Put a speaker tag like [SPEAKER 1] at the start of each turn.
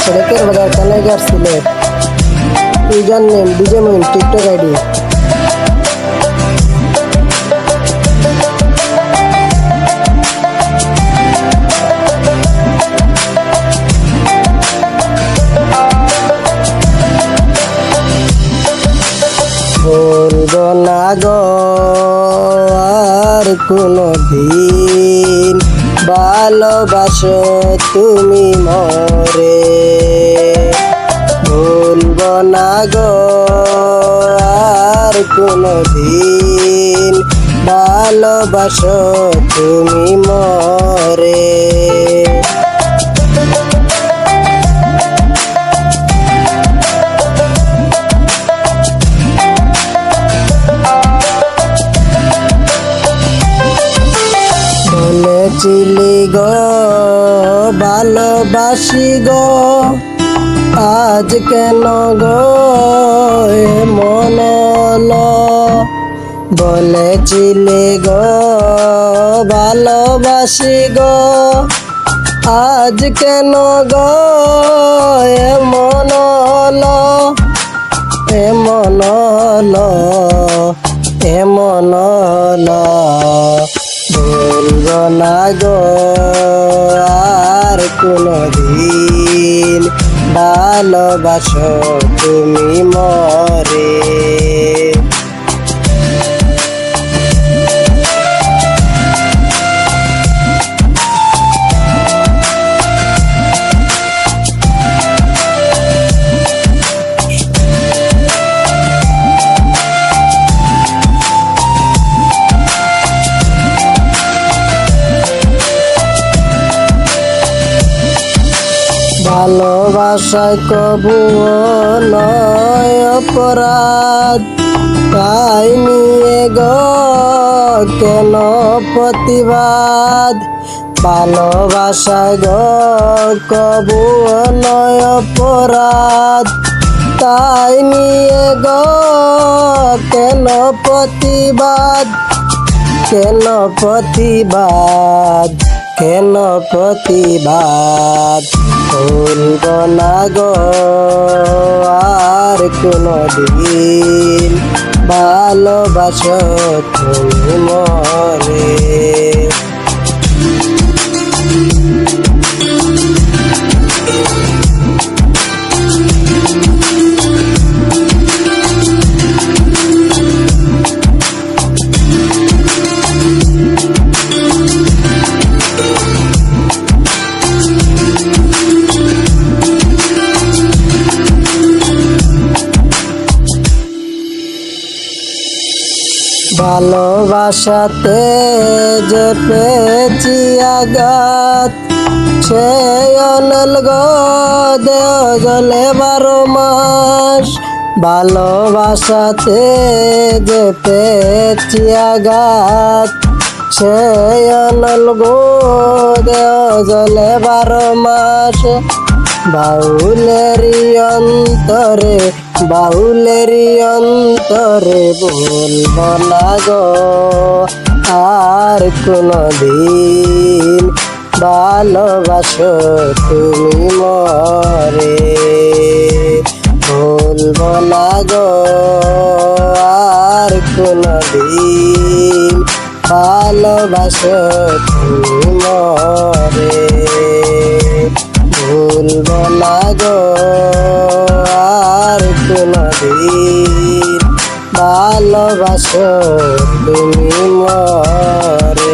[SPEAKER 1] सड़केर बाजार Kanaighat Sylhet. User name DJ Moin TikTok ID. বলবো না গো আর কোনদিন ভালোবাসো তুমি মরে। বলবো না গো আর কোনদিন ভালোবাসো তুমি মরে। বলেছিলি গো ভালোবাসি গো, আজ কেন গো এমন হলো। বলেছিলি গো ভালোবাসি গো, আজ কেন গো এমন হলো। এমন হলো, এমন হলো। বলবো না গো আর কোনদিন ভালোবাসো তুমি মরে। ভালোবাসায় কবুও নয় অপরাধ, তাই নিয়ে গো কেন প্রতিবাদ। ভালোবাসায় গো কবুও নয় অপরাধ, তাই নিয়ে গো কেন প্রতিবাদ। কেন প্রতিবাদ, কেন প্রতিবাদ। বলবো না গো আর কোনদিন ভালোবাসো তুমি মরে। ভালোবাসাতে যে পেয়েছি আঘাত, সেই অনল গো দেও জলে 12 মাস। ভালোবাসাতে যে পেয়েছি আঘাত, সেই অনল গো দেও জলে 12 মাস। বাউলেরই অন্তরে, বাউলেরই অন্তরে বলবো না গো আর কোনদিন ভালোবাসো তুমি মরে। বলবো না গো আর কোনদিন ভালোবাসো তুমি মরে। ভুলবো না গো আর কোনদিন ভালোবাসো তুমি মরে।